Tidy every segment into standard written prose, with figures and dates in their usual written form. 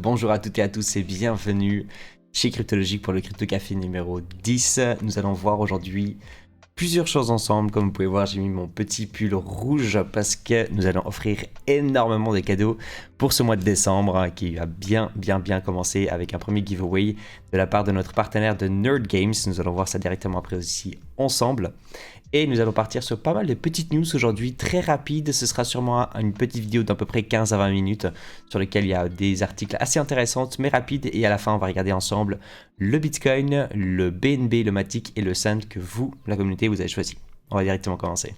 Bonjour à toutes et à tous et bienvenue chez Cryptologique pour le Crypto Café numéro 10. Nous allons voir aujourd'hui plusieurs choses ensemble. Comme vous pouvez voir, j'ai mis mon petit pull rouge parce que nous allons offrir énormément de cadeaux pour ce mois de décembre qui va bien commencer avec un premier giveaway de la part de notre partenaire de Nerd Games. Nous allons voir ça directement après aussi ensemble. Et nous allons partir sur pas mal de petites news aujourd'hui, très rapides. Ce sera sûrement une petite vidéo d'à peu près 15 à 20 minutes sur lequel il y a des articles assez intéressants mais rapides. Et à la fin, on va regarder ensemble le Bitcoin, le BNB, le Matic et le Sand que vous, la communauté, vous avez choisi. On va directement commencer.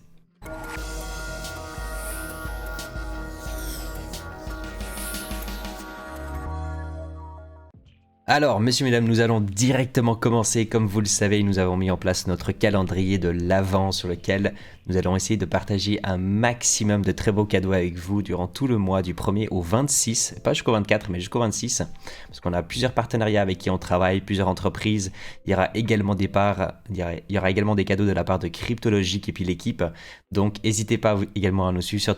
Alors, messieurs, mesdames, nous allons directement commencer. Comme vous le savez, nous avons mis en place notre calendrier de l'Avent sur lequel nous allons essayer de partager un maximum de très beaux cadeaux avec vous durant tout le mois du 1er au 26, pas jusqu'au 24, mais jusqu'au 26, parce qu'on a plusieurs partenariats avec qui on travaille, plusieurs entreprises. Il y aura également des cadeaux de la part de Cryptologique et puis l'équipe. Donc, n'hésitez pas également à nous suivre sur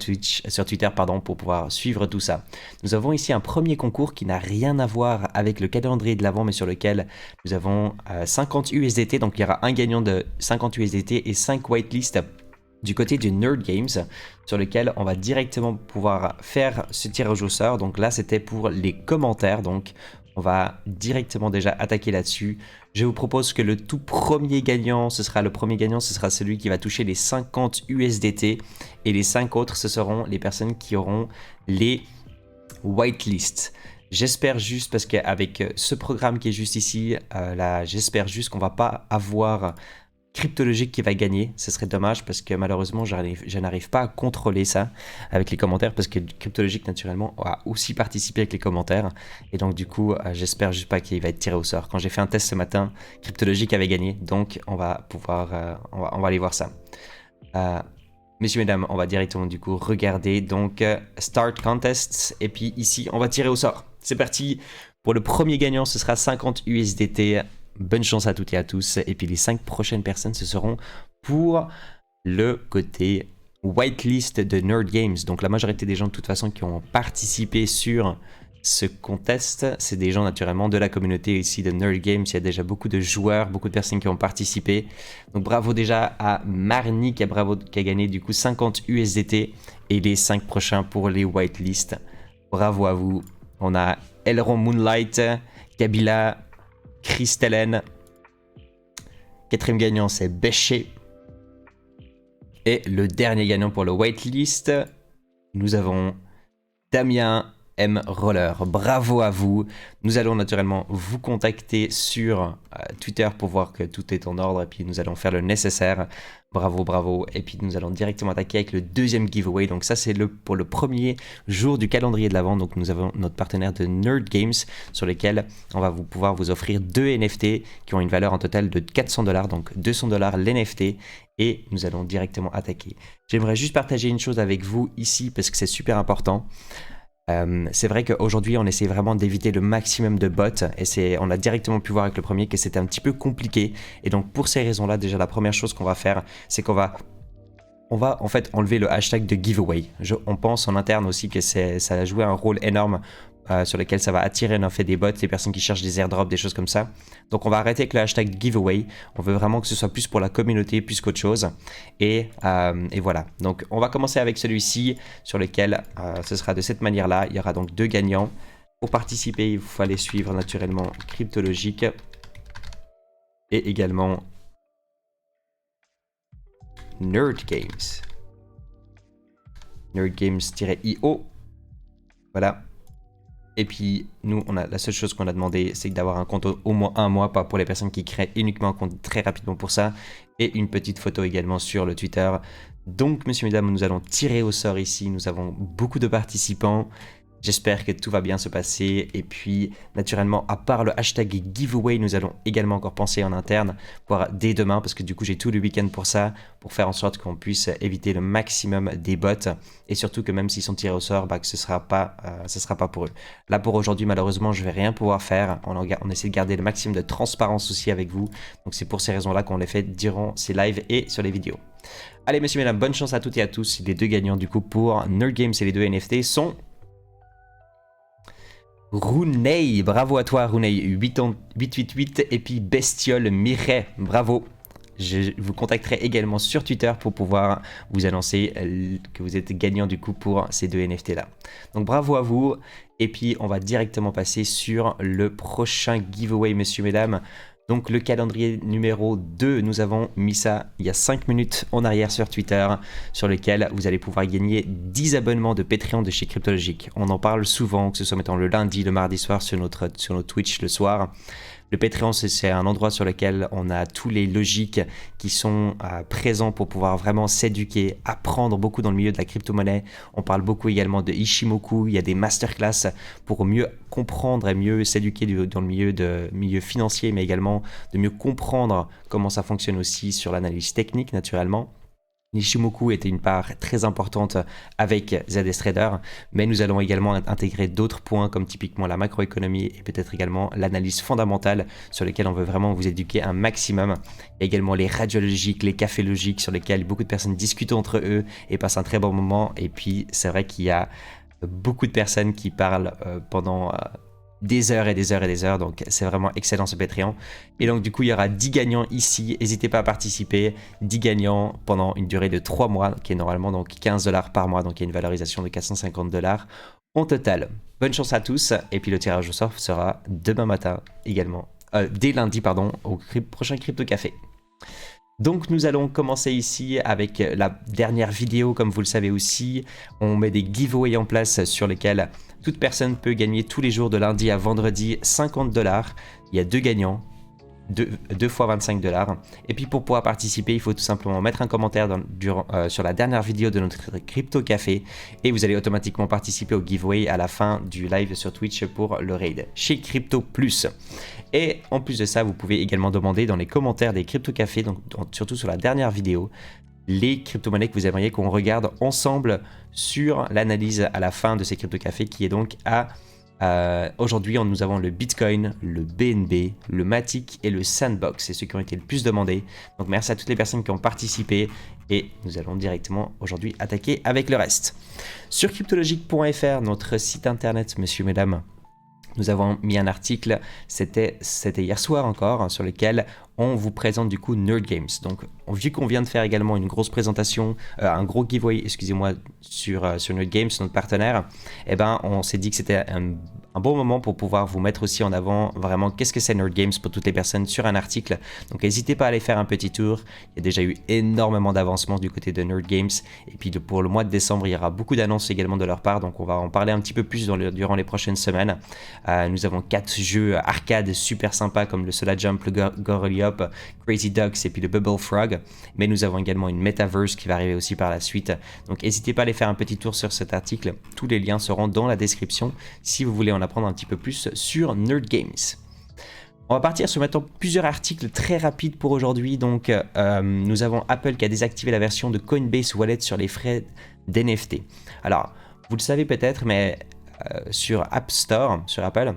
Twitter, pour pouvoir suivre tout ça. Nous avons ici un premier concours qui n'a rien à voir avec le calendrier de l'Avent, mais sur lequel nous avons 50 USDT. Donc, il y aura un gagnant de 50 USDT et 5 whitelists du côté du Nerd Games, sur lequel on va directement pouvoir faire ce tirage au sort. Donc là, c'était pour les commentaires. Donc, on va directement déjà attaquer là-dessus. Je vous propose que le tout premier gagnant, ce sera celui qui va toucher les 50 USDT. Et les 5 autres, ce seront les personnes qui auront les whitelists. J'espère juste, parce qu'avec ce programme qui est juste ici, j'espère juste qu'on va pas avoir Cryptologique qui va gagner. Ce serait dommage parce que malheureusement, je n'arrive pas à contrôler ça avec les commentaires parce que Cryptologique, naturellement, a aussi participé avec les commentaires. Et donc, du coup, j'espère juste pas qu'il va être tiré au sort. Quand j'ai fait un test ce matin, Cryptologique avait gagné. Donc, on va aller voir ça. Messieurs, mesdames, on va directement du coup regarder. Donc, Start Contests. Et puis ici, on va tirer au sort. C'est parti. Pour le premier gagnant, ce sera 50 USDT. Bonne chance à toutes et à tous. Et puis les 5 prochaines personnes, ce seront pour le côté whitelist de Nerd Games. Donc la majorité des gens de toute façon qui ont participé sur ce contest, c'est des gens naturellement de la communauté ici de Nerd Games. Il y a déjà beaucoup de joueurs, beaucoup de personnes qui ont participé. Donc bravo déjà à Marnie qui a gagné du coup 50 USDT et les 5 prochains pour les whitelists. Bravo à vous. On a Elron Moonlight, Kabila, Christellen. Quatrième gagnant, c'est Béché. Et le dernier gagnant pour le whitelist, nous avons Damien M. Roller. Bravo à vous. Nous allons naturellement vous contacter sur Twitter pour voir que tout est en ordre et puis nous allons faire le nécessaire. Bravo. Et puis nous allons directement attaquer avec le deuxième giveaway. Donc ça c'est pour le premier jour du calendrier de l'Avent. Donc nous avons notre partenaire de Nerd Games sur lesquels on va pouvoir vous offrir 2 NFT qui ont une valeur en total de 400$. Donc 200$ l'NFT. Et nous allons directement attaquer. J'aimerais juste partager une chose avec vous ici parce que c'est super important. C'est vrai qu'aujourd'hui on essaie vraiment d'éviter le maximum de bots et on a directement pu voir avec le premier que c'était un petit peu compliqué et donc pour ces raisons là déjà la première chose qu'on va faire c'est qu'on va en fait enlever le hashtag de giveaway. On pense en interne aussi que ça a joué un rôle énorme sur lequel ça va attirer en fait des bots, des personnes qui cherchent des airdrops, des choses comme ça. Donc on va arrêter avec le hashtag giveaway. On veut vraiment que ce soit plus pour la communauté plus qu'autre chose. Et voilà. Donc on va commencer avec celui-ci sur lequel ce sera de cette manière-là. Il y aura donc 2 gagnants. Pour participer, il faut aller suivre naturellement Cryptologique et également Nerd Games. Nerd Games-IO. Voilà. Et puis, nous, la seule chose qu'on a demandé, c'est d'avoir un compte au moins 1 mois, pas pour les personnes qui créent uniquement un compte très rapidement pour ça. Et une petite photo également sur le Twitter. Donc, messieurs, mesdames, nous allons tirer au sort ici. Nous avons beaucoup de participants. J'espère que tout va bien se passer. Et puis, naturellement, à part le hashtag giveaway, nous allons également encore penser en interne, voire dès demain, parce que du coup, j'ai tout le week-end pour ça, pour faire en sorte qu'on puisse éviter le maximum des bots. Et surtout que même s'ils sont tirés au sort, que ce sera pas pour eux. Là, pour aujourd'hui, malheureusement, je vais rien pouvoir faire. On essaie de garder le maximum de transparence aussi avec vous. Donc, c'est pour ces raisons-là qu'on les fait durant ces lives et sur les vidéos. Allez, messieurs, mesdames, bonne chance à toutes et à tous. Les 2 gagnants, du coup, pour Nerd Games et les 2 NFT sont Rouney, bravo à toi Rouney, 888 et puis Bestiole Mireille, bravo. Je vous contacterai également sur Twitter pour pouvoir vous annoncer que vous êtes gagnant du coup pour ces 2 NFT là. Donc bravo à vous et puis on va directement passer sur le prochain giveaway messieurs mesdames. Donc le calendrier numéro 2, nous avons mis ça il y a 5 minutes en arrière sur Twitter, sur lequel vous allez pouvoir gagner 10 abonnements de Patreon de chez Cryptologique. On en parle souvent, que ce soit mettons le lundi, le mardi soir sur notre Twitch le soir. Le Patreon, c'est un endroit sur lequel on a tous les logiques qui sont présents pour pouvoir vraiment s'éduquer, apprendre beaucoup dans le milieu de la crypto-monnaie. On parle beaucoup également de Ishimoku, il y a des masterclass pour mieux comprendre et mieux s'éduquer dans le milieu financier, mais également de mieux comprendre comment ça fonctionne aussi sur l'analyse technique naturellement. Ishimoku était une part très importante avec ZS Trader, mais nous allons également intégrer d'autres points comme typiquement la macroéconomie et peut-être également l'analyse fondamentale sur lesquelles on veut vraiment vous éduquer un maximum. Il y a également les radiologiques, les cafés logiques sur lesquels beaucoup de personnes discutent entre eux et passent un très bon moment. Et puis c'est vrai qu'il y a beaucoup de personnes qui parlent pendant des heures et des heures et des heures, donc c'est vraiment excellent ce Patreon. Et donc du coup il y aura 10 gagnants ici, n'hésitez pas à participer, 10 gagnants pendant une durée de 3 mois, qui est normalement donc 15 $ par mois, donc il y a une valorisation de 450 $ en total. Bonne chance à tous, et puis le tirage au sort sera demain matin également, dès lundi pardon, au prochain Crypto Café. Donc nous allons commencer ici avec la dernière vidéo, comme vous le savez aussi, on met des giveaways en place sur lesquels toute personne peut gagner tous les jours de lundi à vendredi 50 $. Il y a 2 gagnants, 2 fois 25 $. Et puis pour pouvoir participer, il faut tout simplement mettre un commentaire sur la dernière vidéo de notre Crypto Café et vous allez automatiquement participer au giveaway à la fin du live sur Twitch pour le raid chez Crypto Plus. Et en plus de ça, vous pouvez également demander dans les commentaires des Crypto Café, donc surtout sur la dernière vidéo, les crypto-monnaies que vous aimeriez qu'on regarde ensemble sur l'analyse à la fin de ces Crypto Café qui est donc à... aujourd'hui, nous avons le Bitcoin, le BNB, le Matic et le Sandbox. C'est ceux qui ont été le plus demandés. Donc merci à toutes les personnes qui ont participé et nous allons directement aujourd'hui attaquer avec le reste. Sur cryptologique.fr, notre site internet, messieurs, mesdames, nous avons mis un article, c'était hier soir encore, sur lequel on vous présente du coup Nerd Games. Donc vu qu'on vient de faire également une grosse présentation, un gros giveaway, excusez-moi, sur Nerd Games, notre partenaire, eh ben, on s'est dit que c'était un bon moment pour pouvoir vous mettre aussi en avant vraiment qu'est-ce que c'est Nerd Games pour toutes les personnes sur un article. Donc n'hésitez pas à aller faire un petit tour. Il y a déjà eu énormément d'avancements du côté de Nerd Games. Et puis pour le mois de décembre, il y aura beaucoup d'annonces également de leur part. Donc on va en parler un petit peu plus durant les prochaines semaines. Nous avons 4 jeux arcade super sympas comme le Solar Jump, le Gorilla Up, Crazy Ducks et puis le Bubble Frog. Mais nous avons également une Metaverse qui va arriver aussi par la suite. Donc n'hésitez pas à aller faire un petit tour sur cet article. Tous les liens seront dans la description si vous voulez en apprendre un petit peu plus sur Nerd Games. On va partir sur maintenant plusieurs articles très rapides pour aujourd'hui. Donc nous avons Apple qui a désactivé la version de Coinbase Wallet sur les frais d'NFT. Alors vous le savez peut-être, mais sur App Store, sur Apple,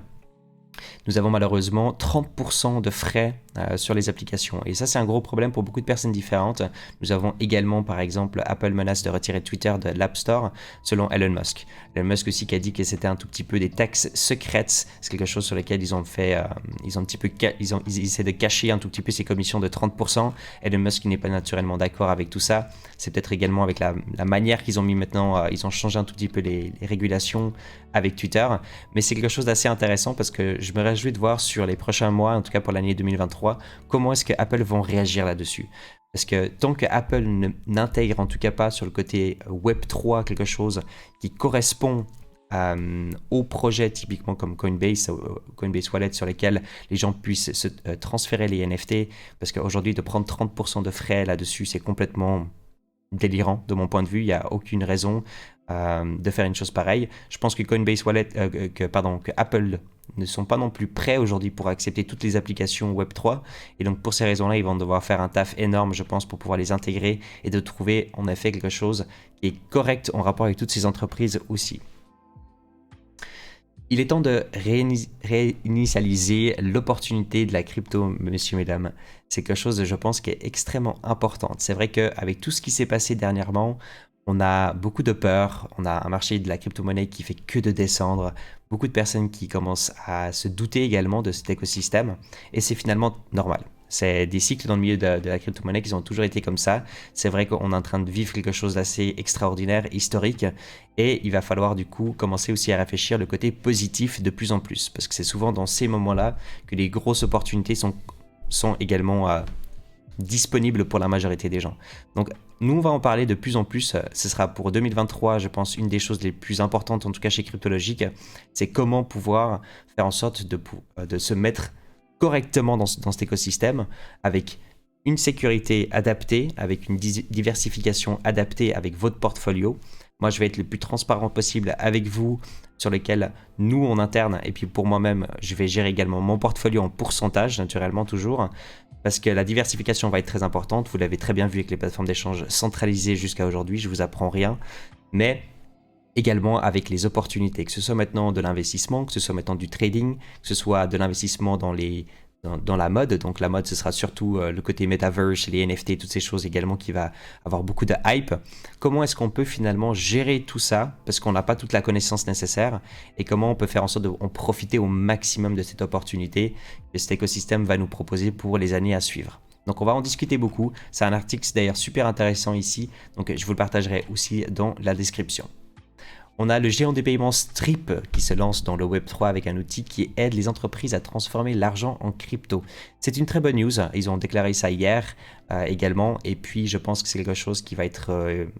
nous avons malheureusement 30% de frais sur les applications. Et ça, c'est un gros problème pour beaucoup de personnes différentes. Nous avons également, par exemple, Apple menace de retirer Twitter de l'App Store, selon Elon Musk. Elon Musk aussi qui a dit que c'était un tout petit peu des taxes secrètes. C'est quelque chose sur lequel ils ont fait, ils essaient de cacher un tout petit peu ces commissions de 30%. Elon Musk n'est pas naturellement d'accord avec tout ça. C'est peut-être également avec la manière qu'ils ont mis maintenant, ils ont changé un tout petit peu les régulations avec Twitter. Mais c'est quelque chose d'assez intéressant parce que je me réjouis de voir sur les prochains mois, en tout cas pour l'année 2023, comment est-ce que Apple vont réagir là-dessus. Parce que tant que Apple n'intègre en tout cas pas sur le côté Web3 quelque chose qui correspond au projet typiquement comme Coinbase Wallet sur lesquels les gens puissent se transférer les NFT, parce qu'aujourd'hui de prendre 30% de frais là-dessus c'est complètement délirant de mon point de vue, il n'y a aucune raison de faire une chose pareille. Je pense que Coinbase Wallet, que Apple ne sont pas non plus prêts aujourd'hui pour accepter toutes les applications Web3 et donc pour ces raisons-là, ils vont devoir faire un taf énorme, je pense, pour pouvoir les intégrer et de trouver en effet quelque chose qui est correct en rapport avec toutes ces entreprises aussi. Il est temps de réinitialiser l'opportunité de la crypto, messieurs, mesdames. C'est quelque chose, je pense, qui est extrêmement important. C'est vrai qu'avec tout ce qui s'est passé dernièrement, On a beaucoup de peur, on a un marché de la crypto-monnaie qui fait que de descendre, beaucoup de personnes qui commencent à se douter également de cet écosystème, et c'est finalement normal. C'est des cycles dans le milieu de la crypto-monnaie qui ont toujours été comme ça. C'est vrai qu'on est en train de vivre quelque chose d'assez extraordinaire, historique, et il va falloir du coup commencer aussi à réfléchir le côté positif de plus en plus, parce que c'est souvent dans ces moments-là que les grosses opportunités sont également disponible pour la majorité des gens. Donc nous, on va en parler de plus en plus. Ce sera pour 2023, je pense, une des choses les plus importantes, en tout cas chez Cryptologique, c'est comment pouvoir faire en sorte de se mettre correctement dans cet écosystème avec une sécurité adaptée, avec une diversification adaptée avec votre portfolio. Moi, je vais être le plus transparent possible avec vous sur lequel nous, en interne, et puis pour moi-même, je vais gérer également mon portfolio en pourcentage, naturellement toujours, parce que la diversification va être très importante. Vous l'avez très bien vu avec les plateformes d'échange centralisées jusqu'à aujourd'hui, je vous apprends rien, mais également avec les opportunités, que ce soit maintenant de l'investissement, que ce soit maintenant du trading, que ce soit de l'investissement dans la mode. Donc la mode, ce sera surtout le côté metaverse, les NFT, toutes ces choses également qui va avoir beaucoup de hype. Comment est-ce qu'on peut finalement gérer tout ça, parce qu'on n'a pas toute la connaissance nécessaire, et comment on peut faire en sorte de profiter au maximum de cette opportunité que cet écosystème va nous proposer pour les années à suivre. Donc on va en discuter beaucoup. C'est un article d'ailleurs super intéressant ici, donc je vous le partagerai aussi dans la description. On a le géant des paiements Strip qui se lance dans le Web3 avec un outil qui aide les entreprises à transformer l'argent en crypto. C'est une très bonne news, ils ont déclaré ça hier également, et puis je pense que c'est quelque chose qui va être,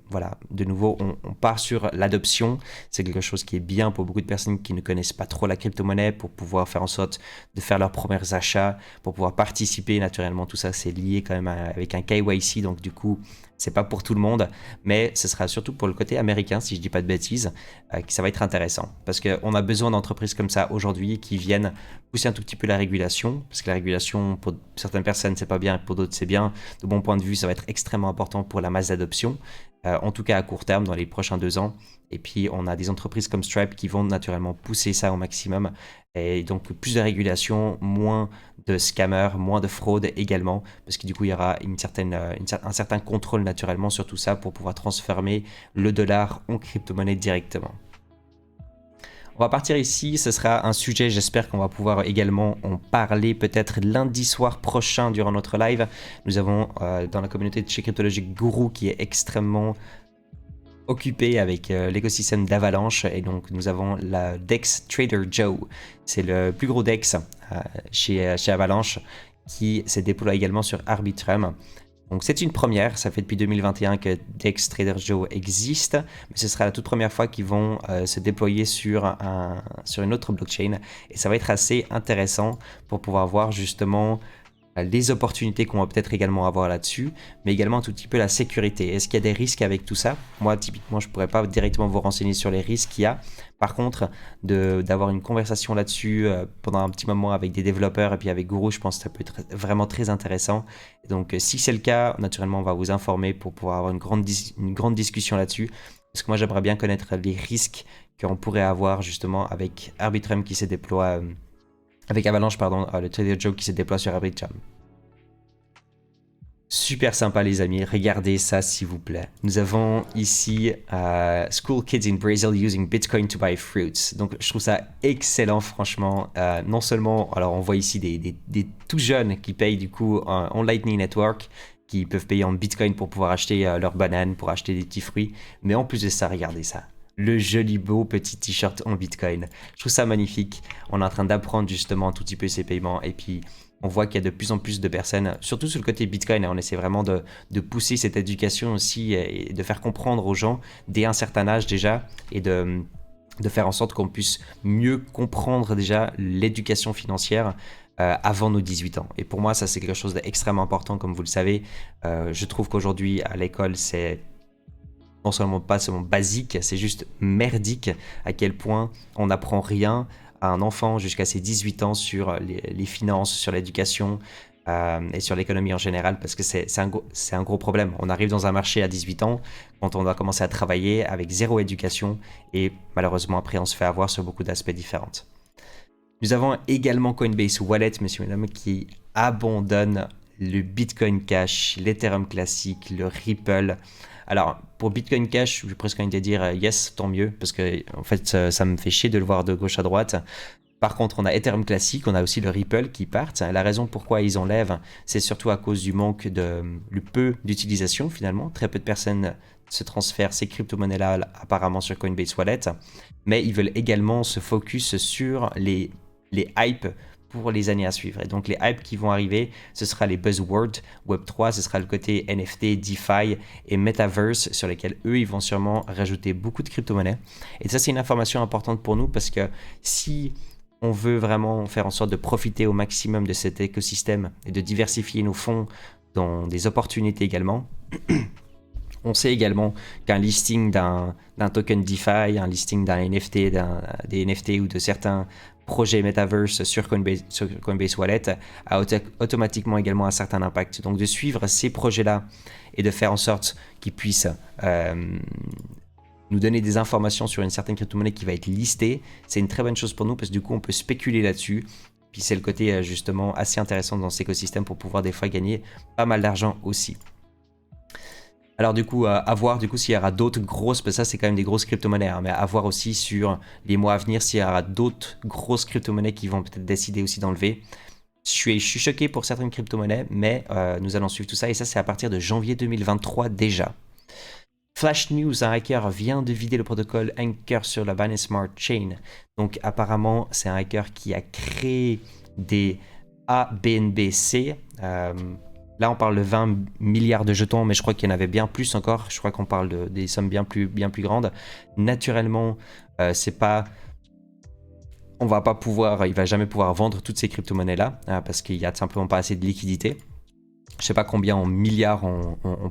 voilà, de nouveau on part sur l'adoption, c'est quelque chose qui est bien pour beaucoup de personnes qui ne connaissent pas trop la crypto-monnaie, pour pouvoir faire en sorte de faire leurs premiers achats, pour pouvoir participer naturellement, tout ça c'est lié quand même avec un KYC, donc du coup c'est pas pour tout le monde, mais ce sera surtout pour le côté américain, si je dis pas de bêtises, que ça va être intéressant. Parce qu'on a besoin d'entreprises comme ça aujourd'hui qui viennent pousser un tout petit peu la régulation, parce que la régulation, pour certaines personnes, c'est pas bien, pour d'autres, c'est bien. De mon point de vue, ça va être extrêmement important pour la masse d'adoption, en tout cas à court terme, dans les prochains 2 ans. Et puis, on a des entreprises comme Stripe qui vont naturellement pousser ça au maximum. Et donc, plus de régulation, moins de scammers, moins de fraude également, parce que du coup, il y aura un certain contrôle naturellement sur tout ça pour pouvoir transformer le dollar en crypto-monnaie directement. On va partir ici, ce sera un sujet, j'espère qu'on va pouvoir également en parler peut-être lundi soir prochain durant notre live. Nous avons dans la communauté de chez Cryptologique Guru qui est extrêmement occupé avec l'écosystème d'Avalanche, et donc nous avons la DEX Trader Joe, c'est le plus gros DEX chez Avalanche qui se déploie également sur Arbitrum. Donc c'est une première, ça fait depuis 2021 que DEX Trader Joe existe, mais ce sera la toute première fois qu'ils vont se déployer sur une autre blockchain, et ça va être assez intéressant pour pouvoir voir justement les opportunités qu'on va peut-être également avoir là-dessus, mais également un tout petit peu la sécurité. Est-ce qu'il y a des risques avec tout ça? Moi, typiquement, je ne pourrais pas directement vous renseigner sur les risques qu'il y a. Par contre, d'avoir une conversation là-dessus pendant un petit moment avec des développeurs et puis avec Guru, je pense que ça peut être vraiment très intéressant. Et donc, si c'est le cas, naturellement, on va vous informer pour pouvoir avoir une grande discussion là-dessus. Parce que moi, j'aimerais bien connaître les risques qu'on pourrait avoir justement avec Arbitrum qui se déploie... avec Avalanche, pardon, le Trader Joe qui se déploie sur Arbitrum. Super sympa les amis, regardez ça s'il vous plaît. Nous avons ici School Kids in Brazil using Bitcoin to buy fruits. Donc je trouve ça excellent franchement. Non seulement, alors on voit ici des tout jeunes qui payent du coup en Lightning Network, qui peuvent payer en Bitcoin pour pouvoir acheter leurs bananes, pour acheter des petits fruits. Mais en plus de ça, regardez ça. Le joli beau petit t-shirt en Bitcoin. Je trouve ça magnifique. On est en train d'apprendre justement un tout petit peu ces paiements, et puis on voit qu'il y a de plus en plus de personnes, surtout sur le côté Bitcoin, on essaie vraiment de pousser cette éducation aussi et de faire comprendre aux gens dès un certain âge déjà, et de faire en sorte qu'on puisse mieux comprendre déjà l'éducation financière avant nos 18 ans. Et pour moi, ça c'est quelque chose d'extrêmement important, comme vous le savez. Je trouve qu'aujourd'hui à l'école, c'est non seulement pas seulement basique, c'est juste merdique à quel point on n'apprend rien à un enfant jusqu'à ses 18 ans sur les finances, sur l'éducation et sur l'économie en général, parce que c'est un gros problème. On arrive dans un marché à 18 ans, quand on doit commencer à travailler avec zéro éducation, et malheureusement après on se fait avoir sur beaucoup d'aspects différents. Nous avons également Coinbase Wallet, messieurs et mesdames, qui abandonne le Bitcoin Cash, l'Ethereum classique, le Ripple. Alors, pour Bitcoin Cash, je vais presque envie de dire yes, tant mieux, parce que en fait, ça me fait chier de le voir de gauche à droite. Par contre, on a Ethereum classique, on a aussi le Ripple qui partent. La raison pourquoi ils enlèvent, c'est surtout à cause du manque le peu d'utilisation finalement. Très peu de personnes se transfèrent ces crypto-monnaies-là apparemment sur Coinbase Wallet. Mais ils veulent également se focus sur les hypes pour les années à suivre. Et donc les hypes qui vont arriver, ce sera les buzzwords. Web3, ce sera le côté NFT, DeFi et Metaverse sur lesquels eux, ils vont sûrement rajouter beaucoup de crypto-monnaies. Et ça, c'est une information importante pour nous parce que si on veut vraiment faire en sorte de profiter au maximum de cet écosystème et de diversifier nos fonds dans des opportunités également. On sait également qu'un listing d'un token DeFi, un listing d'un NFT, des NFT ou de certains projets Metaverse sur Coinbase Wallet a automatiquement également un certain impact. Donc de suivre ces projets-là et de faire en sorte qu'ils puissent nous donner des informations sur une certaine crypto-monnaie qui va être listée, c'est une très bonne chose pour nous parce que du coup on peut spéculer là-dessus. Puis c'est le côté justement assez intéressant dans cet écosystème pour pouvoir des fois gagner pas mal d'argent aussi. Alors du coup, à voir du coup s'il y aura d'autres grosses, parce que ça c'est quand même des grosses crypto-monnaies, hein, mais à voir aussi sur les mois à venir s'il y aura d'autres grosses crypto-monnaies qui vont peut-être décider aussi d'enlever. Je suis choqué pour certaines crypto-monnaies, mais nous allons suivre tout ça et ça c'est à partir de janvier 2023 déjà. Flash News, un hacker vient de vider le protocole Anchor sur la Binance Smart Chain. Donc apparemment, c'est un hacker qui a créé des ABNBC. Là, on parle de 20 milliards de jetons, mais je crois qu'il y en avait bien plus encore. Je crois qu'on parle des sommes bien plus grandes. Naturellement, c'est pas... On va pas pouvoir, il va jamais pouvoir vendre toutes ces crypto-monnaies-là, parce qu'il y a simplement pas assez de liquidité. Je sais pas combien en milliards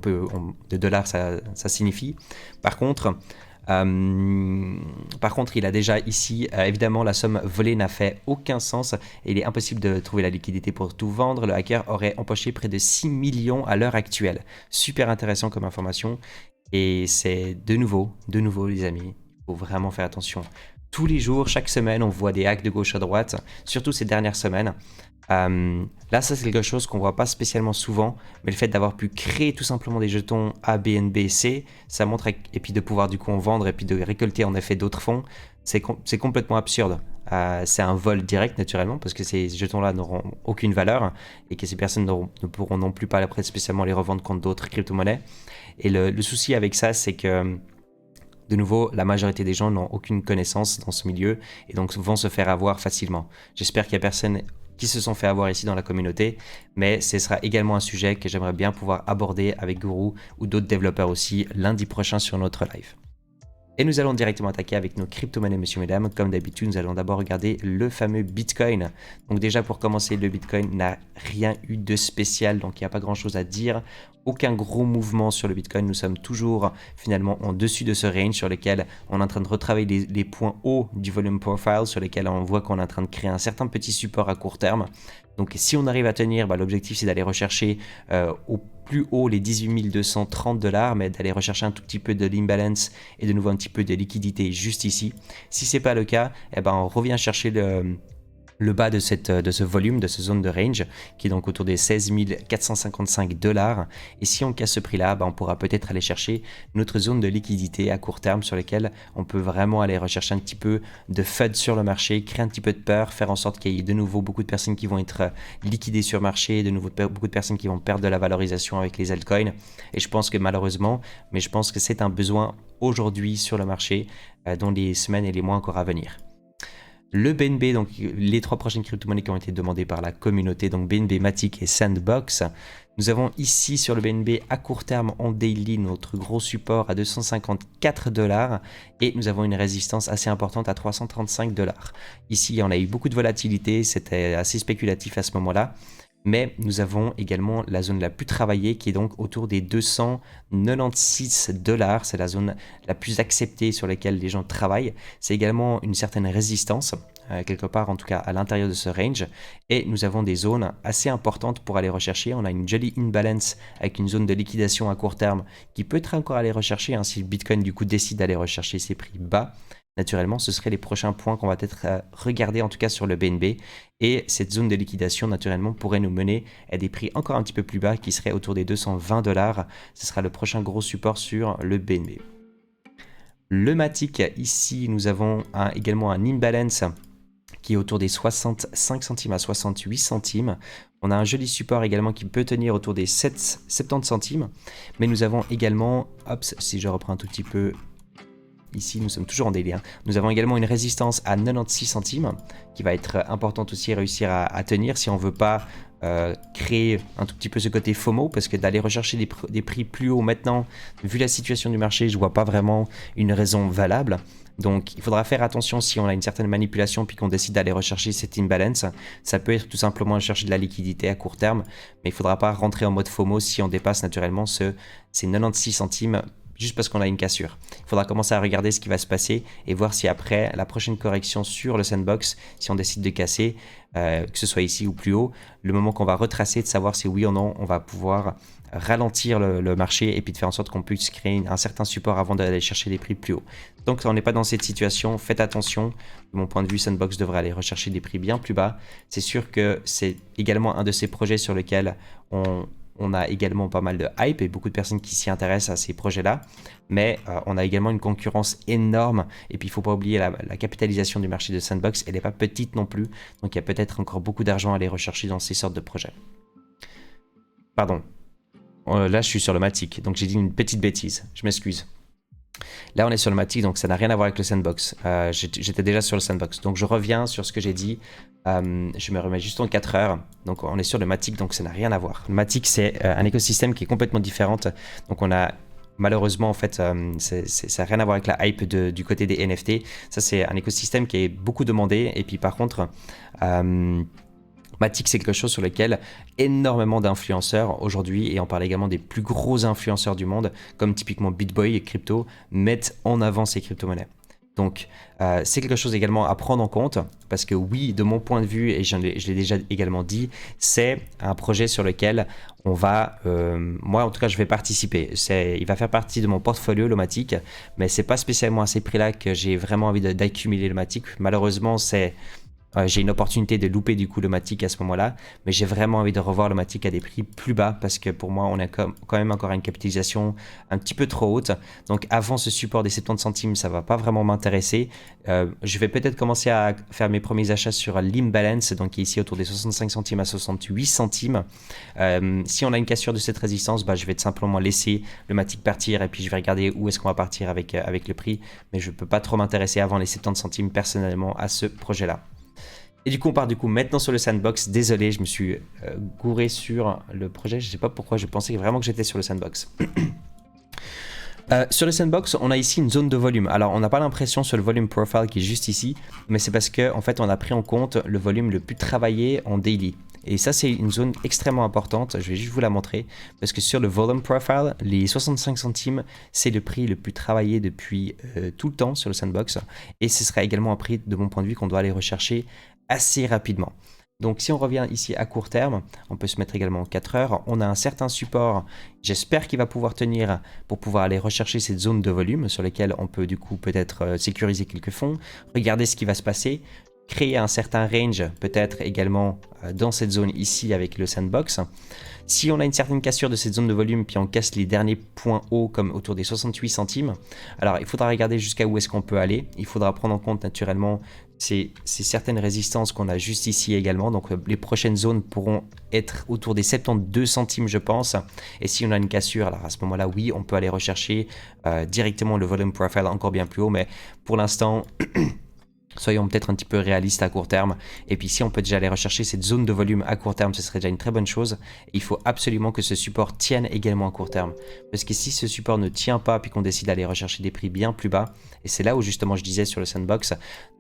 de dollars ça signifie. Par contre, il a déjà ici, évidemment, la somme volée n'a fait aucun sens et il est impossible de trouver la liquidité pour tout vendre. Le hacker aurait empoché près de 6 millions à l'heure actuelle. Super intéressant comme information. Et c'est de nouveau, les amis, il faut vraiment faire attention. Tous les jours, chaque semaine, on voit des hacks de gauche à droite, surtout ces dernières semaines. Là, ça c'est quelque chose qu'on voit pas spécialement souvent, mais le fait d'avoir pu créer tout simplement des jetons A, B, N, B, C, ça montre, et puis de pouvoir du coup en vendre et puis de récolter en effet d'autres fonds, c'est complètement absurde. C'est un vol direct naturellement parce que ces jetons-là n'auront aucune valeur et que ces personnes ne pourront non plus pas après spécialement les revendre contre d'autres crypto-monnaies. Et le souci avec ça, c'est que de nouveau, la majorité des gens n'ont aucune connaissance dans ce milieu et donc vont se faire avoir facilement. J'espère qu'il y a personne qui se sont fait avoir ici dans la communauté, mais ce sera également un sujet que j'aimerais bien pouvoir aborder avec Guru ou d'autres développeurs aussi lundi prochain sur notre live. Et nous allons directement attaquer avec nos crypto-monnaies, messieurs, mesdames. Comme d'habitude, nous allons d'abord regarder le fameux Bitcoin. Donc déjà, pour commencer, le Bitcoin n'a rien eu de spécial, donc il n'y a pas grand-chose à dire. Aucun gros mouvement sur le Bitcoin. Nous sommes toujours finalement en dessus de ce range sur lequel on est en train de retravailler les points hauts du volume profile, sur lesquels on voit qu'on est en train de créer un certain petit support à court terme. Donc si on arrive à tenir, l'objectif c'est d'aller rechercher au plus haut les 18 230 $, mais d'aller rechercher un tout petit peu de l'imbalance et de nouveau un petit peu de liquidité juste ici. Si c'est pas le cas, on revient chercher le bas de ce volume, de cette zone de range, qui est donc autour des 16 455 $. Et si on casse ce prix-là, on pourra peut-être aller chercher notre zone de liquidité à court terme sur laquelle on peut vraiment aller rechercher un petit peu de FUD sur le marché, créer un petit peu de peur, faire en sorte qu'il y ait de nouveau beaucoup de personnes qui vont être liquidées sur le marché, de nouveau beaucoup de personnes qui vont perdre de la valorisation avec les altcoins. Et je pense que malheureusement, mais je pense que c'est un besoin aujourd'hui sur le marché dans les semaines et les mois encore à venir. Le BNB, donc les trois prochaines crypto-monnaies qui ont été demandées par la communauté, donc BNB, Matic et Sandbox. Nous avons ici sur le BNB à court terme en daily notre gros support à 254 $ et nous avons une résistance assez importante à 335 $. Ici, on a eu beaucoup de volatilité, c'était assez spéculatif à ce moment-là. Mais nous avons également la zone la plus travaillée qui est donc autour des 296 $. C'est la zone la plus acceptée sur laquelle les gens travaillent. C'est également une certaine résistance, quelque part en tout cas à l'intérieur de ce range. Et nous avons des zones assez importantes pour aller rechercher. On a une jolie imbalance avec une zone de liquidation à court terme qui peut être encore aller rechercher si le Bitcoin du coup décide d'aller rechercher ses prix bas. naturellement, ce seraient les prochains points qu'on va peut-être regarder, en tout cas sur le BNB. Et cette zone de liquidation, naturellement, pourrait nous mener à des prix encore un petit peu plus bas, qui seraient autour des 220 $. Ce sera le prochain gros support sur le BNB. Le Matic, ici, nous avons également un imbalance qui est autour des 65 centimes à 68 centimes. On a un joli support également qui peut tenir autour des 70 centimes. Mais nous avons également, hop, si je reprends un tout petit peu, ici nous sommes toujours en délire. Nous avons également une résistance à 96 centimes qui va être importante aussi à réussir à tenir si on ne veut pas créer un tout petit peu ce côté FOMO, parce que d'aller rechercher des prix plus hauts maintenant, vu la situation du marché, je ne vois pas vraiment une raison valable. Donc il faudra faire attention si on a une certaine manipulation puis qu'on décide d'aller rechercher cet imbalance. Ça peut être tout simplement chercher de la liquidité à court terme, mais il ne faudra pas rentrer en mode FOMO si on dépasse naturellement ces 96 centimes juste parce qu'on a une cassure. Il faudra commencer à regarder ce qui va se passer et voir si après la prochaine correction sur le sandbox, si on décide de casser, que ce soit ici ou plus haut, le moment qu'on va retracer, de savoir si oui ou non on va pouvoir ralentir le marché et puis de faire en sorte qu'on puisse créer un certain support avant d'aller chercher des prix plus hauts. Donc on n'est pas dans cette situation, faites attention. De mon point de vue, Sandbox devrait aller rechercher des prix bien plus bas. C'est sûr que c'est également un de ces projets sur lesquels on a également pas mal de hype et beaucoup de personnes qui s'y intéressent à ces projets-là. Mais on a également une concurrence énorme. Et puis il ne faut pas oublier la capitalisation du marché de Sandbox. Elle n'est pas petite non plus. Donc il y a peut-être encore beaucoup d'argent à aller rechercher dans ces sortes de projets. Pardon. Là, je suis sur le Matic. Donc j'ai dit une petite bêtise. Je m'excuse. Là, on est sur le Matic, donc ça n'a rien à voir avec le Sandbox. J'étais déjà sur le Sandbox. Donc je reviens sur ce que j'ai dit. Je me remets juste en 4 heures. Donc on est sur le Matic, donc ça n'a rien à voir. Le Matic, c'est un écosystème qui est complètement différent. Donc on a malheureusement, en fait, ça n'a rien à voir avec la hype du côté des NFT. Ça, c'est un écosystème qui est beaucoup demandé. Et puis par contre... Matic, c'est quelque chose sur lequel énormément d'influenceurs aujourd'hui, et on parle également des plus gros influenceurs du monde, comme typiquement BitBoy et Crypto, mettent en avant ces crypto-monnaies. Donc, c'est quelque chose également à prendre en compte, parce que oui, de mon point de vue, et je l'ai déjà également dit, c'est un projet sur lequel on va, moi en tout cas, je vais participer. Il va faire partie de mon portfolio, le Matic, mais c'est pas spécialement à ces prix-là que j'ai vraiment envie d'accumuler le Matic. Malheureusement, j'ai une opportunité de louper du coup le Matic à ce moment-là, mais j'ai vraiment envie de revoir le Matic à des prix plus bas parce que pour moi, on a quand même encore une capitalisation un petit peu trop haute. Donc avant ce support des 70 centimes, ça va pas vraiment m'intéresser. Je vais peut-être commencer à faire mes premiers achats sur l'imbalance, donc qui est ici autour des 65 centimes à 68 centimes. Si on a une cassure de cette résistance, je vais tout simplement laisser le Matic partir et puis je vais regarder où est-ce qu'on va partir avec le prix. Mais je peux pas trop m'intéresser avant les 70 centimes personnellement à ce projet-là. Et du coup, on part maintenant sur le Sandbox. Désolé, je me suis gouré sur le projet. Je ne sais pas pourquoi, je pensais vraiment que j'étais sur le Sandbox. Sur le Sandbox, on a ici une zone de volume. Alors, on n'a pas l'impression sur le volume profile qui est juste ici, mais c'est parce qu'en fait, on a pris en compte le volume le plus travaillé en daily. Et ça, c'est une zone extrêmement importante. Je vais juste vous la montrer. Parce que sur le volume profile, les 65 centimes, c'est le prix le plus travaillé depuis tout le temps sur le Sandbox. Et ce sera également un prix, de mon point de vue, qu'on doit aller rechercher assez rapidement. Donc si on revient ici à court terme, on peut se mettre également en 4 heures. On a un certain support, j'espère qu'il va pouvoir tenir pour pouvoir aller rechercher cette zone de volume sur lesquelles on peut du coup peut-être sécuriser quelques fonds, regarder ce qui va se passer, créer un certain range peut-être également dans cette zone ici avec le Sandbox. Si on a une certaine cassure de cette zone de volume puis on casse les derniers points hauts comme autour des 68 centimes, alors il faudra regarder jusqu'à où est-ce qu'on peut aller. Il faudra prendre en compte naturellement ces certaines résistances qu'on a juste ici également. Donc les prochaines zones pourront être autour des 72 centimes je pense. Et si on a une cassure, alors à ce moment-là oui, on peut aller rechercher directement le volume profile encore bien plus haut. Mais pour l'instant... soyons peut-être un petit peu réalistes à court terme. Et puis si on peut déjà aller rechercher cette zone de volume à court terme, ce serait déjà une très bonne chose. Il faut absolument que ce support tienne également à court terme. Parce que si ce support ne tient pas, puis qu'on décide d'aller rechercher des prix bien plus bas, et c'est là où justement je disais sur le Sandbox,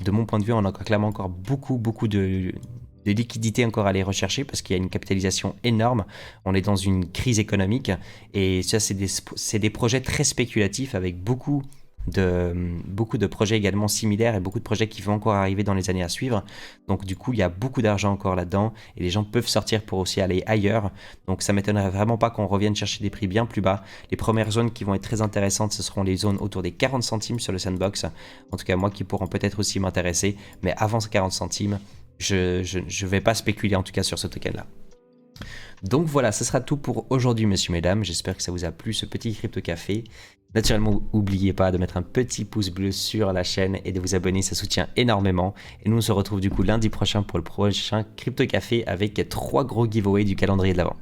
de mon point de vue, on a clairement encore beaucoup de liquidité encore à aller rechercher parce qu'il y a une capitalisation énorme. On est dans une crise économique et ça, c'est des projets très spéculatifs avec beaucoup beaucoup de projets également similaires et beaucoup de projets qui vont encore arriver dans les années à suivre. Donc du coup, il y a beaucoup d'argent encore là-dedans et les gens peuvent sortir pour aussi aller ailleurs. Donc ça m'étonnerait vraiment pas qu'on revienne chercher des prix bien plus bas. Les premières zones qui vont être très intéressantes, ce seront les zones autour des 40 centimes sur le sandbox. En tout cas, moi qui pourront peut-être aussi m'intéresser. Mais avant ces 40 centimes, je vais pas spéculer en tout cas sur ce token-là. Donc voilà, ce sera tout pour aujourd'hui, messieurs, mesdames. J'espère que ça vous a plu, ce petit Crypto Café. Naturellement, n'oubliez pas de mettre un petit pouce bleu sur la chaîne et de vous abonner, ça soutient énormément. Et nous, on se retrouve du coup lundi prochain pour le prochain Crypto Café avec 3 gros giveaways du calendrier de l'Avent.